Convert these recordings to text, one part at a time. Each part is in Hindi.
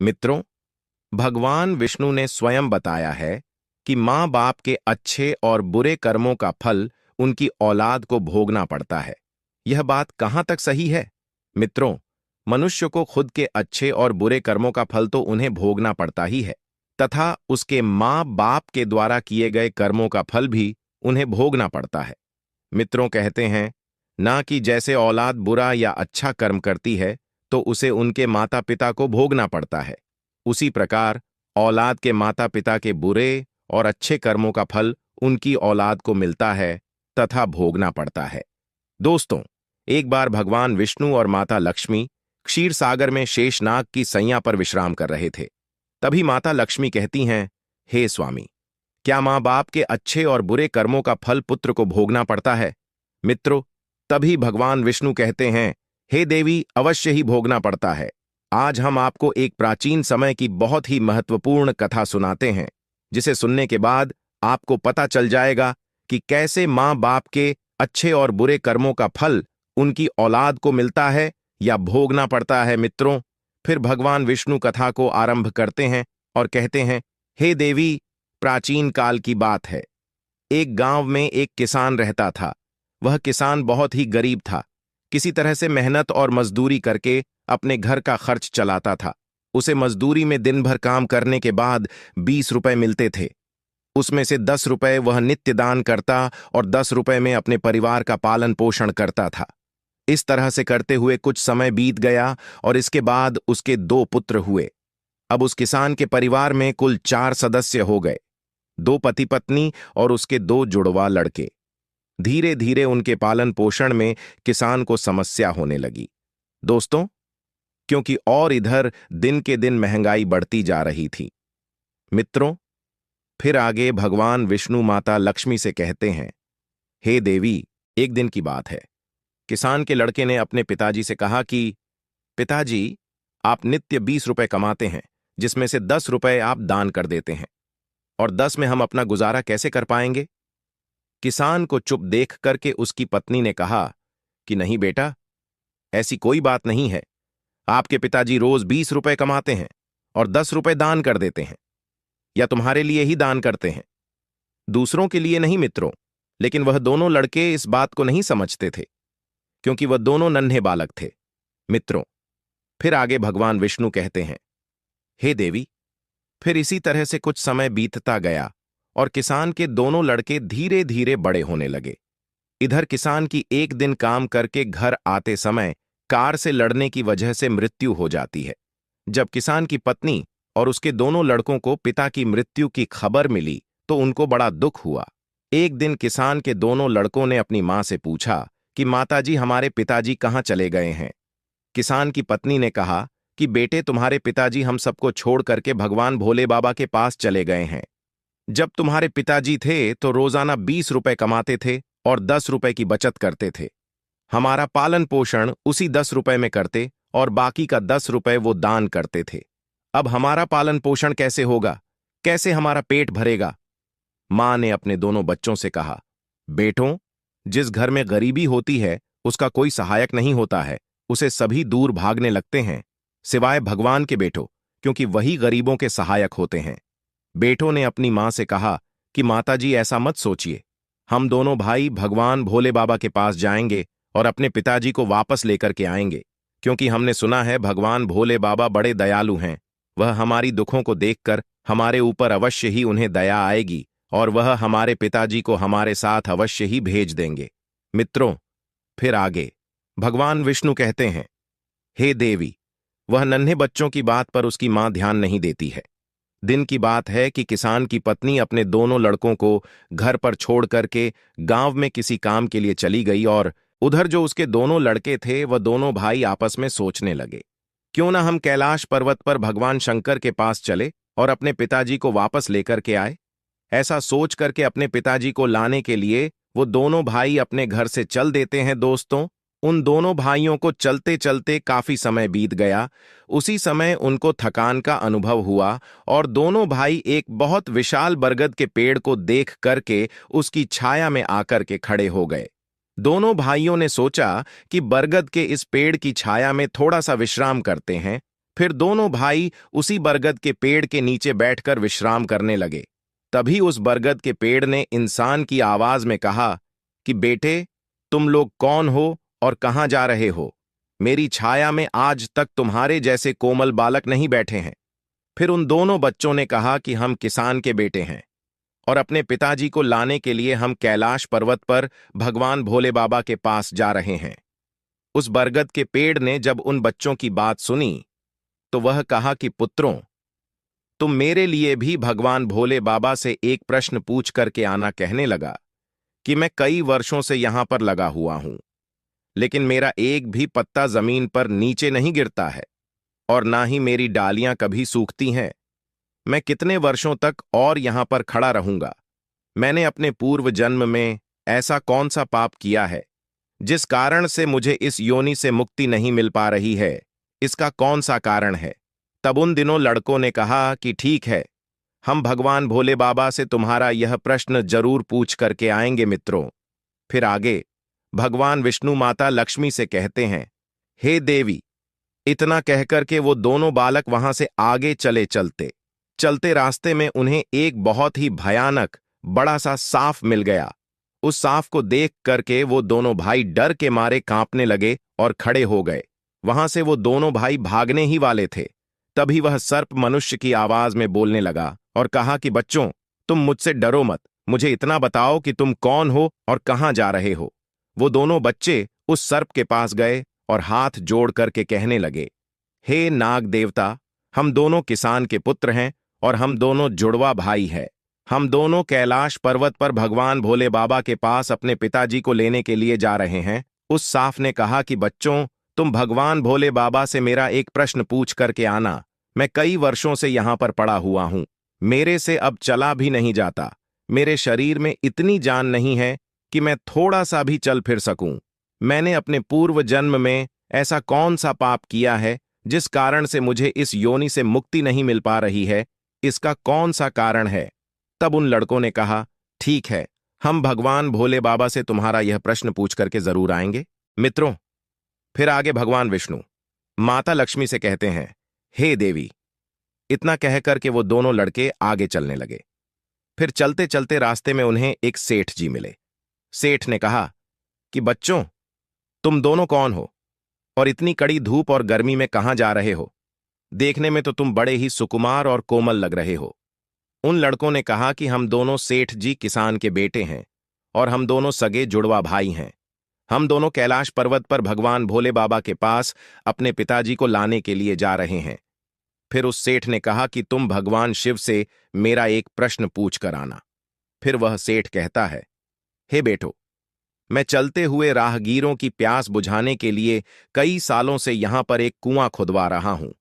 मित्रों, भगवान विष्णु ने स्वयं बताया है कि माँ बाप के अच्छे और बुरे कर्मों का फल उनकी औलाद को भोगना पड़ता है। यह बात कहाँ तक सही है? मित्रों, मनुष्य को खुद के अच्छे और बुरे कर्मों का फल तो उन्हें भोगना पड़ता ही है, तथा उसके माँ बाप के द्वारा किए गए कर्मों का फल भी उन्हें भोगना पड़ता है। मित्रों कहते हैं, ना कि जैसे औलाद बुरा या अच्छा कर्म करती है तो उसे उनके माता पिता को भोगना पड़ता है, उसी प्रकार औलाद के माता पिता के बुरे और अच्छे कर्मों का फल उनकी औलाद को मिलता है तथा भोगना पड़ता है। दोस्तों, एक बार भगवान विष्णु और माता लक्ष्मी क्षीर सागर में शेषनाग की सैया पर विश्राम कर रहे थे। तभी माता लक्ष्मी कहती हैं, हे स्वामी, क्या माँ बाप के अच्छे और बुरे कर्मों का फल पुत्र को भोगना पड़ता है? मित्रों, तभी भगवान विष्णु कहते हैं, हे देवी, अवश्य ही भोगना पड़ता है। आज हम आपको एक प्राचीन समय की बहुत ही महत्वपूर्ण कथा सुनाते हैं, जिसे सुनने के बाद आपको पता चल जाएगा कि कैसे माँ बाप के अच्छे और बुरे कर्मों का फल उनकी औलाद को मिलता है या भोगना पड़ता है। मित्रों, फिर भगवान विष्णु कथा को आरंभ करते हैं और कहते हैं, हे देवी, प्राचीन काल की बात है। एक गांव में एक किसान रहता था। वह किसान बहुत ही गरीब था। किसी तरह से मेहनत और मजदूरी करके अपने घर का खर्च चलाता था। उसे मजदूरी में दिन भर काम करने के बाद 20 रुपए मिलते थे। उसमें से 10 रुपए वह नित्य दान करता और 10 रुपए में अपने परिवार का पालन पोषण करता था। इस तरह से करते हुए कुछ समय बीत गया और इसके बाद उसके 2 पुत्र हुए। अब उस किसान के परिवार में कुल 4 सदस्य हो गए, 2 पति पत्नी और उसके 2 जुड़वा लड़के। धीरे धीरे उनके पालन पोषण में किसान को समस्या होने लगी। दोस्तों, क्योंकि और इधर दिन के दिन महंगाई बढ़ती जा रही थी। मित्रों, फिर आगे भगवान विष्णु माता लक्ष्मी से कहते हैं, हे देवी, एक दिन की बात है। किसान के लड़के ने अपने पिताजी से कहा कि पिताजी, आप नित्य 20 रुपए कमाते हैं, जिसमें से 10 रुपए आप दान कर देते हैं, और 10 में हम अपना गुजारा कैसे कर पाएंगे? किसान को चुप देख करके उसकी पत्नी ने कहा कि नहीं बेटा, ऐसी कोई बात नहीं है। आपके पिताजी रोज 20 रुपए कमाते हैं और 10 रुपए दान कर देते हैं, या तुम्हारे लिए ही दान करते हैं, दूसरों के लिए नहीं। मित्रों, लेकिन वह दोनों लड़के इस बात को नहीं समझते थे, क्योंकि वह दोनों नन्हे बालक थे। मित्रों, फिर आगे भगवान विष्णु कहते हैं, हे देवी, फिर इसी तरह से कुछ समय बीतता गया और किसान के दोनों लड़के धीरे धीरे बड़े होने लगे। इधर किसान की एक दिन काम करके घर आते समय कार से लड़ने की वजह से मृत्यु हो जाती है। जब किसान की पत्नी और उसके दोनों लड़कों को पिता की मृत्यु की खबर मिली तो उनको बड़ा दुख हुआ। एक दिन किसान के दोनों लड़कों ने अपनी मां से पूछा कि माताजी, हमारे पिताजी कहाँ चले गए हैं? किसान की पत्नी ने कहा कि बेटे, तुम्हारे पिताजी हम सबको छोड़ करके भगवान भोले बाबा के पास चले गए हैं। जब तुम्हारे पिताजी थे तो रोजाना 20 रुपए कमाते थे और 10 रुपए की बचत करते थे। हमारा पालन पोषण उसी 10 रुपए में करते और बाकी का 10 रुपए वो दान करते थे। अब हमारा पालन पोषण कैसे होगा? कैसे हमारा पेट भरेगा? मां ने अपने दोनों बच्चों से कहा, बेटों, जिस घर में गरीबी होती है उसका कोई सहायक नहीं होता है, उसे सभी दूर भागने लगते हैं, सिवाय भगवान के बेटों, क्योंकि वही गरीबों के सहायक होते हैं। बेटों ने अपनी मां से कहा कि माताजी, ऐसा मत सोचिए, हम दोनों भाई भगवान भोले बाबा के पास जाएंगे और अपने पिताजी को वापस लेकर के आएंगे, क्योंकि हमने सुना है भगवान भोले बाबा बड़े दयालु हैं। वह हमारी दुखों को देखकर हमारे ऊपर अवश्य ही उन्हें दया आएगी और वह हमारे पिताजी को हमारे साथ अवश्य ही भेज देंगे। मित्रों, फिर आगे भगवान विष्णु कहते हैं, हे देवी, वह नन्हे बच्चों की बात पर उसकी मां ध्यान नहीं देती है। दिन की बात है कि किसान की पत्नी अपने दोनों लड़कों को घर पर छोड़ करके गांव में किसी काम के लिए चली गई और उधर जो उसके दोनों लड़के थे वह दोनों भाई आपस में सोचने लगे, क्यों ना हम कैलाश पर्वत पर भगवान शंकर के पास चले और अपने पिताजी को वापस लेकर के आए। ऐसा सोच करके अपने पिताजी को लाने के लिए वो दोनों भाई अपने घर से चल देते हैं। दोस्तों, उन दोनों भाइयों को चलते चलते काफी समय बीत गया। उसी समय उनको थकान का अनुभव हुआ और दोनों भाई एक बहुत विशाल बरगद के पेड़ को देख करके उसकी छाया में आकर के खड़े हो गए। दोनों भाइयों ने सोचा कि बरगद के इस पेड़ की छाया में थोड़ा सा विश्राम करते हैं, फिर दोनों भाई उसी बरगद के पेड़ के नीचे बैठकर विश्राम करने लगे। तभी उस बरगद के पेड़ ने इंसान की आवाज में कहा कि बेटे, तुम लोग कौन हो और कहां जा रहे हो? मेरी छाया में आज तक तुम्हारे जैसे कोमल बालक नहीं बैठे हैं। फिर उन दोनों बच्चों ने कहा कि हम किसान के बेटे हैं और अपने पिताजी को लाने के लिए हम कैलाश पर्वत पर भगवान भोले बाबा के पास जा रहे हैं। उस बरगद के पेड़ ने जब उन बच्चों की बात सुनी तो वह कहा कि पुत्रों, तुम मेरे लिए भी भगवान भोले बाबा से एक प्रश्न पूछ करके आना। कहने लगा कि मैं कई वर्षों से यहां पर लगा हुआ हूं, लेकिन मेरा एक भी पत्ता जमीन पर नीचे नहीं गिरता है और ना ही मेरी डालियां कभी सूखती हैं। मैं कितने वर्षों तक और यहां पर खड़ा रहूंगा? मैंने अपने पूर्व जन्म में ऐसा कौन सा पाप किया है जिस कारण से मुझे इस योनि से मुक्ति नहीं मिल पा रही है? इसका कौन सा कारण है? तब उन दिनों लड़कों ने कहा कि ठीक है, हम भगवान भोले बाबा से तुम्हारा यह प्रश्न जरूर पूछ करके आएंगे मित्रों। फिर आगे भगवान विष्णु माता लक्ष्मी से कहते हैं, हे देवी। इतना कहकर के वो दोनों बालक वहां से आगे चले चलते चलते रास्ते में उन्हें एक बहुत ही भयानक बड़ा सा सांप मिल गया। उस सांप को देख करके वो दोनों भाई डर के मारे कांपने लगे और खड़े हो गए। वहां से वो दोनों भाई भागने ही वाले थे, तभी वह सर्प मनुष्य की आवाज में बोलने लगा और कहा कि बच्चों, तुम मुझसे डरो मत, मुझे इतना बताओ कि तुम कौन हो और कहां जा रहे हो। वो दोनों बच्चे उस सर्प के पास गए और हाथ जोड़ करके कहने लगे, हे नाग देवता, हम दोनों किसान के पुत्र हैं और हम दोनों जुड़वा भाई हैं। हम दोनों कैलाश पर्वत पर भगवान भोले बाबा के पास अपने पिताजी को लेने के लिए जा रहे हैं। उस सांप ने कहा कि बच्चों, तुम भगवान भोले बाबा से मेरा एक प्रश्न पूछ करके आना। मैं कई वर्षों से यहां पर पड़ा हुआ हूं, मेरे से अब चला भी नहीं जाता। मेरे शरीर में इतनी जान नहीं है कि मैं थोड़ा सा भी चल फिर सकूं। मैंने अपने पूर्व जन्म में ऐसा कौन सा पाप किया है जिस कारण से मुझे इस योनि से मुक्ति नहीं मिल पा रही है? इसका कौन सा कारण है? तब उन लड़कों ने कहा, ठीक है, हम भगवान भोले बाबा से तुम्हारा यह प्रश्न पूछ करके जरूर आएंगे मित्रों। फिर आगे भगवान विष्णु माता लक्ष्मी से कहते हैं, हे देवी। इतना कह करके वो दोनों लड़के आगे चलने लगे। फिर चलते चलते रास्ते में उन्हें एक सेठ जी मिले। सेठ ने कहा कि बच्चों, तुम दोनों कौन हो और इतनी कड़ी धूप और गर्मी में कहां जा रहे हो? देखने में तो तुम बड़े ही सुकुमार और कोमल लग रहे हो। उन लड़कों ने कहा कि हम दोनों सेठ जी किसान के बेटे हैं और हम दोनों सगे जुड़वा भाई हैं। हम दोनों कैलाश पर्वत पर भगवान भोले बाबा के पास अपने पिताजी को लाने के लिए जा रहे हैं। फिर उस सेठ ने कहा कि तुम भगवान शिव से मेरा एक प्रश्न पूछ कर आना। फिर वह सेठ कहता है, हे बेटो, मैं चलते हुए राहगीरों की प्यास बुझाने के लिए कई सालों से यहां पर एक कुआं खुदवा रहा हूं,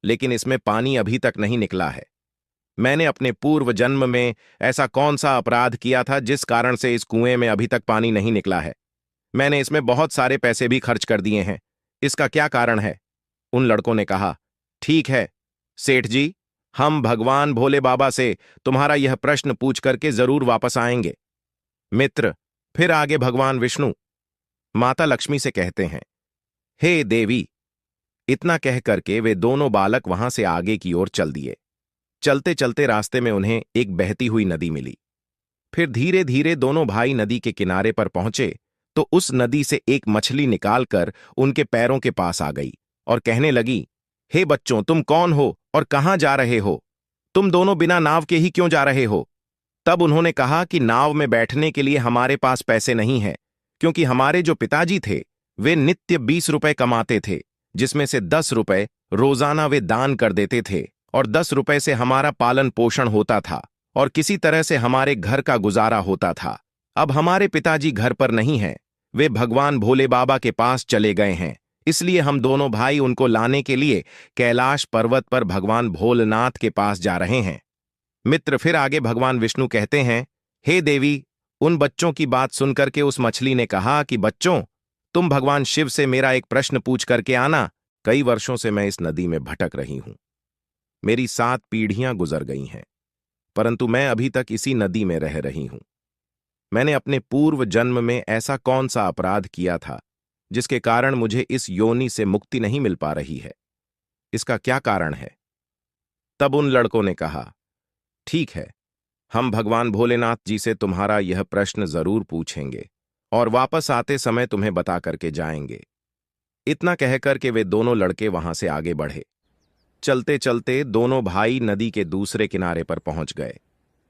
लेकिन इसमें पानी अभी तक नहीं निकला है। मैंने अपने पूर्व जन्म में ऐसा कौन सा अपराध किया था जिस कारण से इस कुएं में अभी तक पानी नहीं निकला है? मैंने इसमें बहुत सारे पैसे भी खर्च कर दिए हैं, इसका क्या कारण है? उन लड़कों ने कहा, ठीक है सेठ जी, हम भगवान भोले बाबा से तुम्हारा यह प्रश्न पूछ करके जरूर वापस आएंगे मित्र। फिर आगे भगवान विष्णु माता लक्ष्मी से कहते हैं, हे देवी। इतना कह करके वे दोनों बालक वहां से आगे की ओर चल दिए। चलते चलते रास्ते में उन्हें एक बहती हुई नदी मिली। फिर धीरे धीरे दोनों भाई नदी के किनारे पर पहुंचे तो उस नदी से एक मछली निकालकर उनके पैरों के पास आ गई और कहने लगी, हे बच्चों, तुम कौन हो और कहां जा रहे हो? तुम दोनों बिना नाव के ही क्यों जा रहे हो? तब उन्होंने कहा कि नाव में बैठने के लिए हमारे पास पैसे नहीं हैं, क्योंकि हमारे जो पिताजी थे वे नित्य 20 रुपए कमाते थे, जिसमें से 10 रुपए रोजाना वे दान कर देते थे और 10 रुपए से हमारा पालन पोषण होता था और किसी तरह से हमारे घर का गुजारा होता था। अब हमारे पिताजी घर पर नहीं हैं, वे भगवान भोले बाबा के पास चले गए हैं, इसलिए हम दोनों भाई उनको लाने के लिए कैलाश पर्वत पर भगवान भोलेनाथ के पास जा रहे हैं मित्र। फिर आगे भगवान विष्णु कहते हैं, हे देवी। उन बच्चों की बात सुनकर के उस मछली ने कहा कि बच्चों, तुम भगवान शिव से मेरा एक प्रश्न पूछ करके आना। कई वर्षों से मैं इस नदी में भटक रही हूं, मेरी 7 पीढ़ियां गुजर गई हैं, परंतु मैं अभी तक इसी नदी में रह रही हूं। मैंने अपने पूर्व जन्म में ऐसा कौन सा अपराध किया था जिसके कारण मुझे इस योनि से मुक्ति नहीं मिल पा रही है? इसका क्या कारण है? तब उन लड़कों ने कहा, ठीक है, हम भगवान भोलेनाथ जी से तुम्हारा यह प्रश्न जरूर पूछेंगे और वापस आते समय तुम्हें बता करके जाएंगे। इतना कहकर के वे दोनों लड़के वहां से आगे बढ़े। चलते चलते दोनों भाई नदी के दूसरे किनारे पर पहुंच गए।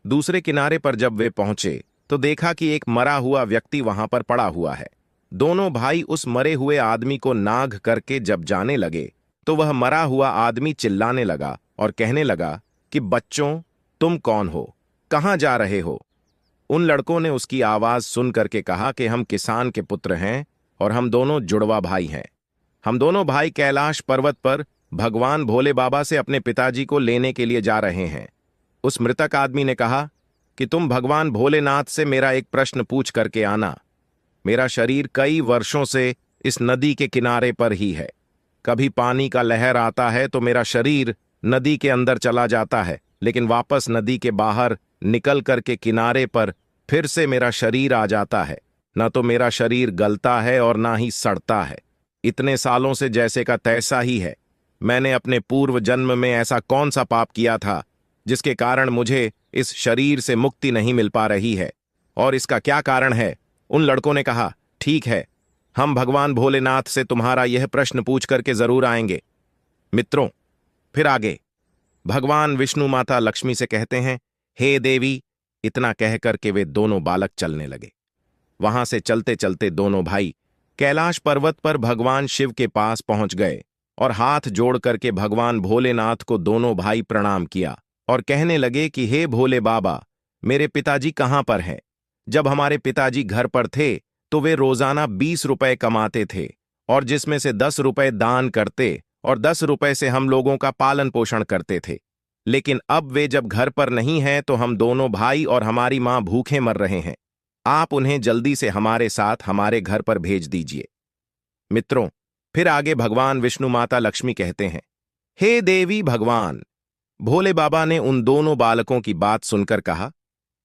दूसरे किनारे पर जब वे पहुंचे तो देखा कि एक मरा हुआ व्यक्ति वहां पर पड़ा हुआ है। दोनों भाई उस मरे हुए आदमी को नाघ करके जब जाने लगे तो वह मरा हुआ आदमी चिल्लाने लगा और कहने लगा कि बच्चों, तुम कौन हो, कहां जा रहे हो? उन लड़कों ने उसकी आवाज सुन करके कहा कि हम किसान के पुत्र हैं और हम दोनों जुड़वा भाई हैं। हम दोनों भाई कैलाश पर्वत पर भगवान भोले बाबा से अपने पिताजी को लेने के लिए जा रहे हैं। उस मृतक आदमी ने कहा कि तुम भगवान भोलेनाथ से मेरा एक प्रश्न पूछ करके आना। मेरा शरीर कई वर्षों से इस नदी के किनारे पर ही है। कभी पानी का लहर आता है तो मेरा शरीर नदी के अंदर चला जाता है, लेकिन वापस नदी के बाहर निकल करके किनारे पर फिर से मेरा शरीर आ जाता है। न तो मेरा शरीर गलता है और ना ही सड़ता है। इतने सालों से जैसे का तैसा ही है। मैंने अपने पूर्व जन्म में ऐसा कौन सा पाप किया था जिसके कारण मुझे इस शरीर से मुक्ति नहीं मिल पा रही है, और इसका क्या कारण है? उन लड़कों ने कहा, ठीक है, हम भगवान भोलेनाथ से तुम्हारा यह प्रश्न पूछ करके जरूर आएंगे। मित्रों, फिर आगे भगवान विष्णु माता लक्ष्मी से कहते हैं, हे देवी। इतना कहकर के वे दोनों बालक चलने लगे। वहां से चलते चलते दोनों भाई कैलाश पर्वत पर भगवान शिव के पास पहुंच गए और हाथ जोड़ करके भगवान भोलेनाथ को दोनों भाई प्रणाम किया और कहने लगे कि हे भोले बाबा, मेरे पिताजी कहां पर हैं? जब हमारे पिताजी घर पर थे तो वे रोजाना 20 रुपए कमाते थे और जिसमें से 10 रुपए दान करते और 10 रुपए से हम लोगों का पालन पोषण करते थे। लेकिन अब वे जब घर पर नहीं हैं तो हम दोनों भाई और हमारी मां भूखे मर रहे हैं। आप उन्हें जल्दी से हमारे साथ हमारे घर पर भेज दीजिए। मित्रों, फिर आगे भगवान विष्णु माता लक्ष्मी कहते हैं, हे देवी भगवान। भोले बाबा ने उन दोनों बालकों की बात सुनकर कहा,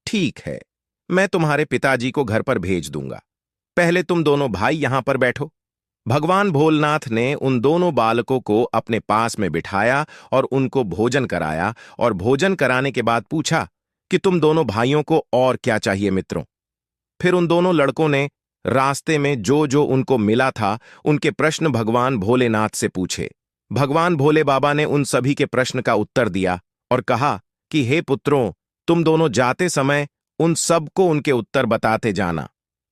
ठीक है, मैं तुम्हारे पिताजी को घर पर भेज दूंगा। पहले तुम दोनों भाई यहां पर बैठो। भगवान भोलेनाथ ने उन दोनों बालकों को अपने पास में बिठाया और उनको भोजन कराया, और भोजन कराने के बाद पूछा कि तुम दोनों भाइयों को और क्या चाहिए मित्रों। फिर उन दोनों लड़कों ने रास्ते में जो जो उनको मिला था उनके प्रश्न भगवान भोलेनाथ से पूछे। भगवान भोले बाबा ने उन सभी के प्रश्न का उत्तर दिया और कहा कि हे पुत्रों, तुम दोनों जाते समय उन सबको उनके उत्तर बताते जाना।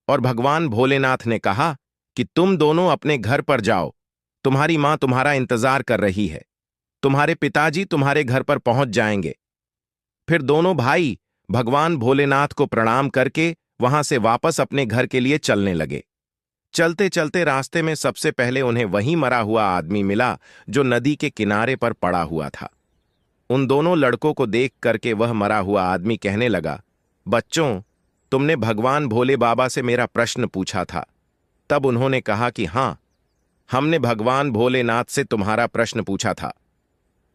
और भगवान भोलेनाथ ने कहा कि तुम दोनों अपने घर पर जाओ, तुम्हारी मां तुम्हारा इंतजार कर रही है। तुम्हारे पिताजी तुम्हारे घर पर पहुंच जाएंगे। फिर दोनों भाई भगवान भोलेनाथ को प्रणाम करके वहां से वापस अपने घर के लिए चलने लगे। चलते चलते रास्ते में सबसे पहले उन्हें वही मरा हुआ आदमी मिला जो नदी के किनारे पर पड़ा हुआ था। उन दोनों लड़कों को देख करके वह मरा हुआ आदमी कहने लगा, बच्चों, तुमने भगवान भोले बाबा से मेरा प्रश्न पूछा था। तब उन्होंने कहा कि हां, हमने भगवान भोलेनाथ से तुम्हारा प्रश्न पूछा था।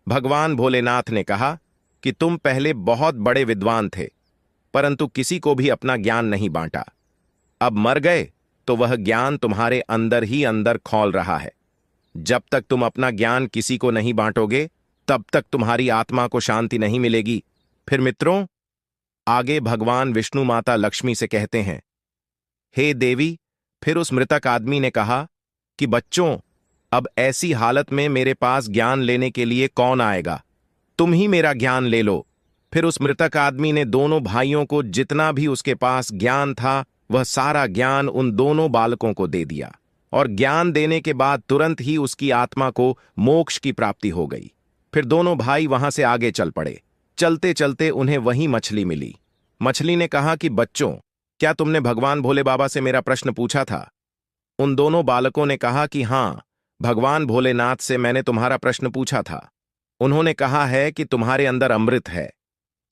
भगवान भोलेनाथ ने कहा कि तुम पहले बहुत बड़े विद्वान थे, परंतु किसी को भी अपना ज्ञान नहीं बांटा। अब मर गए तो वह ज्ञान तुम्हारे अंदर ही अंदर खौल रहा है। जब तक तुम अपना ज्ञान किसी को नहीं बांटोगे तब तक तुम्हारी आत्मा को शांति नहीं मिलेगी। फिर मित्रों, आगे भगवान विष्णु माता लक्ष्मी से कहते हैं, हे देवी। फिर उस मृतक आदमी ने कहा कि बच्चों, अब ऐसी हालत में मेरे पास ज्ञान लेने के लिए कौन आएगा? तुम ही मेरा ज्ञान ले लो। फिर उस मृतक आदमी ने दोनों भाइयों को जितना भी उसके पास ज्ञान था वह सारा ज्ञान उन दोनों बालकों को दे दिया, और ज्ञान देने के बाद तुरंत ही उसकी आत्मा को मोक्ष की प्राप्ति हो गई। फिर दोनों भाई वहां से आगे चल पड़े। चलते चलते उन्हें वही मछली मिली। मछली ने कहा कि बच्चों, क्या तुमने भगवान भोले बाबा से मेरा प्रश्न पूछा था? उन दोनों बालकों ने कहा कि हां, भगवान भोलेनाथ से मैंने तुम्हारा प्रश्न पूछा था। उन्होंने कहा है कि तुम्हारे अंदर अमृत है।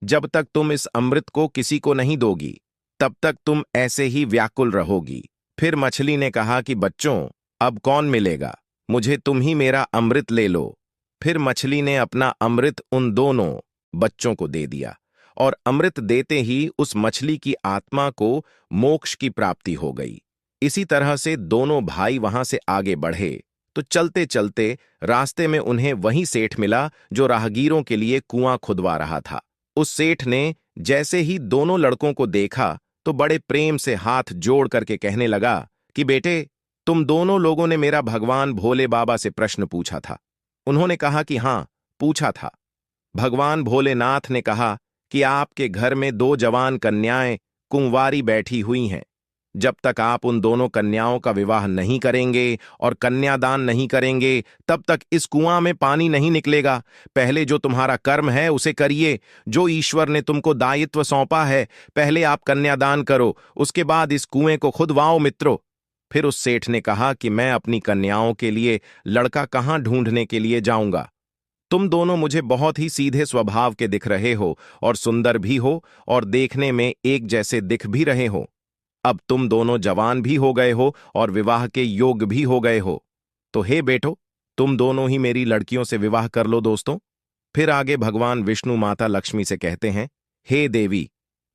जब तक तुम इस अमृत को किसी को नहीं दोगी तब तक तुम ऐसे ही व्याकुल रहोगी। फिर मछली ने कहा कि बच्चों, अब कौन मिलेगा? मुझे तुम ही मेरा अमृत ले लो। फिर मछली ने अपना अमृत उन दोनों बच्चों को दे दिया, और अमृत देते ही उस मछली की आत्मा को मोक्ष की प्राप्ति हो गई। इसी तरह से दोनों भाई वहां से आगे बढ़े तो चलते चलते रास्ते में उन्हें वही सेठ मिला जो राहगीरों के लिए कुआं खुदवा रहा था। उस सेठ ने जैसे ही दोनों लड़कों को देखा तो बड़े प्रेम से हाथ जोड़ करके कहने लगा कि बेटे, तुम दोनों लोगों ने मेरा भगवान भोले बाबा से प्रश्न पूछा था। उन्होंने कहा कि हां, पूछा था। भगवान भोलेनाथ ने कहा कि आपके घर में दो जवान कन्याएं कुंवारी बैठी हुई हैं। जब तक आप उन दोनों कन्याओं का विवाह नहीं करेंगे और कन्यादान नहीं करेंगे, तब तक इस कुआं में पानी नहीं निकलेगा। पहले जो तुम्हारा कर्म है उसे करिए, जो ईश्वर ने तुमको दायित्व सौंपा है। पहले आप कन्यादान करो, उसके बाद इस कुएं को खुदवाओ मित्रों। फिर उस सेठ ने कहा कि मैं अपनी कन्याओं के लिए लड़का कहां ढूंढने के लिए जाऊंगा। तुम दोनों मुझे बहुत ही सीधे स्वभाव के दिख रहे हो और सुंदर भी हो और देखने में एक जैसे दिख भी रहे हो। अब तुम दोनों जवान भी हो गए हो और विवाह के योग्य भी हो गए हो, तो हे बेटो, तुम दोनों ही मेरी लड़कियों से विवाह कर लो दोस्तों। फिर आगे भगवान विष्णु माता लक्ष्मी से कहते हैं, हे देवी।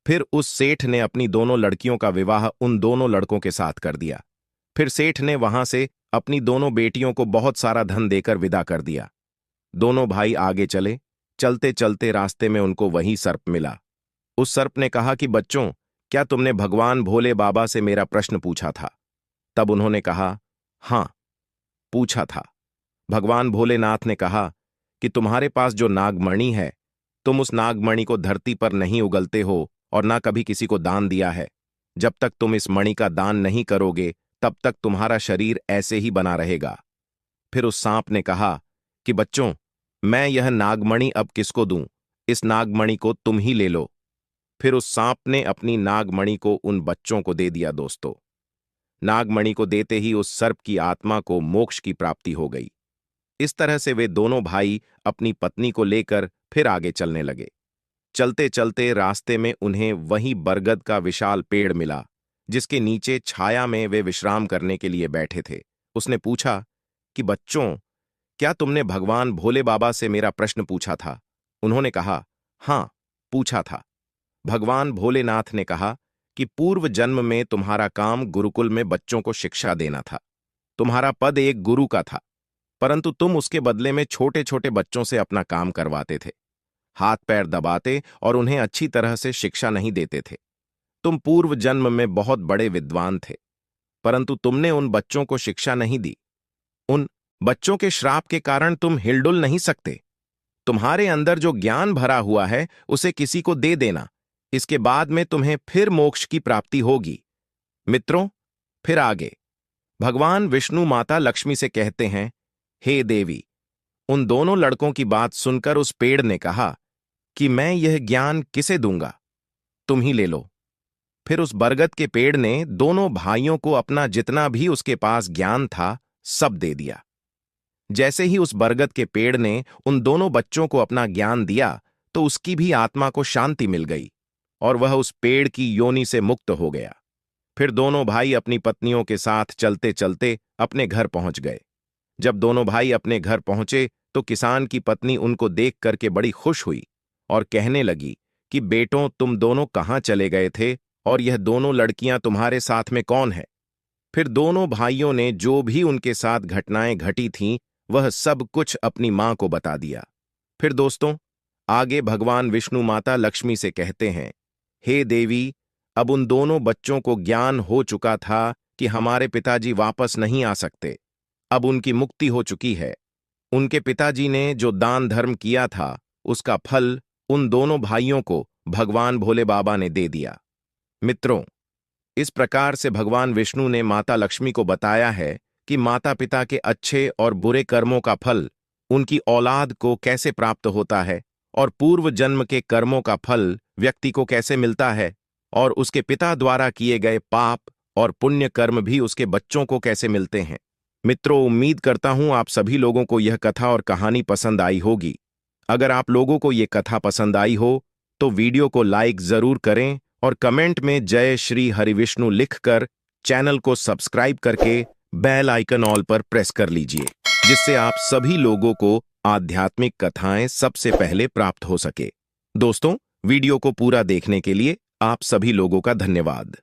फिर उस सेठ ने अपनी दोनों लड़कियों का विवाह उन दोनों लड़कों के साथ कर दिया। फिर सेठ ने वहां से अपनी दोनों बेटियों को बहुत सारा धन देकर विदा कर दिया। दोनों भाई आगे चले। चलते चलते रास्ते में उनको वही सर्प मिला। उस सर्प ने कहा कि बच्चों, क्या तुमने भगवान भोले बाबा से मेरा प्रश्न पूछा था? तब उन्होंने कहा, हां, पूछा था। भगवान भोलेनाथ ने कहा कि तुम्हारे पास जो नागमणि है, तुम उस नागमणि को धरती पर नहीं उगलते हो और ना कभी किसी को दान दिया है। जब तक तुम इस मणि का दान नहीं करोगे, तब तक तुम्हारा शरीर ऐसे ही बना रहेगा। फिर उस सांप ने कहा कि बच्चों, मैं यह नागमणि अब किसको दूं? इस नागमणि को तुम ही ले लो। फिर उस सांप ने अपनी नागमणि को उन बच्चों को दे दिया दोस्तों। नागमणि को देते ही उस सर्प की आत्मा को मोक्ष की प्राप्ति हो गई। इस तरह से वे दोनों भाई अपनी पत्नी को लेकर फिर आगे चलने लगे। चलते चलते रास्ते में उन्हें वही बरगद का विशाल पेड़ मिला, जिसके नीचे छाया में वे विश्राम करने के लिए बैठे थे। उसने पूछा कि बच्चों, क्या तुमने भगवान भोले बाबा से मेरा प्रश्न पूछा था? उन्होंने कहा, हां, पूछा था। भगवान भोलेनाथ ने कहा कि पूर्व जन्म में तुम्हारा काम गुरुकुल में बच्चों को शिक्षा देना था। तुम्हारा पद एक गुरु का था, परंतु तुम उसके बदले में छोटे छोटे बच्चों से अपना काम करवाते थे, हाथ पैर दबाते और उन्हें अच्छी तरह से शिक्षा नहीं देते थे। तुम पूर्व जन्म में बहुत बड़े विद्वान थे, परंतु तुमने उन बच्चों को शिक्षा नहीं दी। उन बच्चों के श्राप के कारण तुम हिलडुल नहीं सकते। तुम्हारे अंदर जो ज्ञान भरा हुआ है उसे किसी को दे देना, इसके बाद में तुम्हें फिर मोक्ष की प्राप्ति होगी। मित्रों, फिर आगे भगवान विष्णु माता लक्ष्मी से कहते हैं, हे देवी। उन दोनों लड़कों की बात सुनकर उस पेड़ ने कहा कि मैं यह ज्ञान किसे दूंगा, तुम ही ले लो। फिर उस बरगद के पेड़ ने दोनों भाइयों को अपना जितना भी उसके पास ज्ञान था सब दे दिया। जैसे ही उस बरगद के पेड़ ने उन दोनों बच्चों को अपना ज्ञान दिया, तो उसकी भी आत्मा को शांति मिल गई और वह उस पेड़ की योनि से मुक्त हो गया। फिर दोनों भाई अपनी पत्नियों के साथ चलते चलते अपने घर पहुंच गए। जब दोनों भाई अपने घर पहुंचे तो किसान की पत्नी उनको देख करके बड़ी खुश हुई और कहने लगी कि बेटों, तुम दोनों कहाँ चले गए थे और यह दोनों लड़कियां तुम्हारे साथ में कौन है? फिर दोनों भाइयों ने जो भी उनके साथ घटनाएं घटी थीं, वह सब कुछ अपनी मां को बता दिया। फिर दोस्तों, आगे भगवान विष्णु माता लक्ष्मी से कहते हैं, हे देवी, अब उन दोनों बच्चों को ज्ञान हो चुका था कि हमारे पिताजी वापस नहीं आ सकते। अब उनकी मुक्ति हो चुकी है। उनके पिताजी ने जो दान धर्म किया था, उसका फल उन दोनों भाइयों को भगवान भोले बाबा ने दे दिया। मित्रों, इस प्रकार से भगवान विष्णु ने माता लक्ष्मी को बताया है कि माता पिता के अच्छे और बुरे कर्मों का फल उनकी औलाद को कैसे प्राप्त होता है और पूर्व जन्म के कर्मों का फल व्यक्ति को कैसे मिलता है और उसके पिता द्वारा किए गए पाप और पुण्य कर्म भी उसके बच्चों को कैसे मिलते हैं। मित्रों, उम्मीद करता हूं आप सभी लोगों को यह कथा और कहानी पसंद आई होगी। अगर आप लोगों को यह कथा पसंद आई हो तो वीडियो को लाइक जरूर करें और कमेंट में जय श्री हरिविष्णु लिखकर चैनल को सब्सक्राइब करके बेल आइकन ऑल पर प्रेस कर लीजिए, जिससे आप सभी लोगों को आध्यात्मिक कथाएं सबसे पहले प्राप्त हो सके। दोस्तों, वीडियो को पूरा देखने के लिए आप सभी लोगों का धन्यवाद।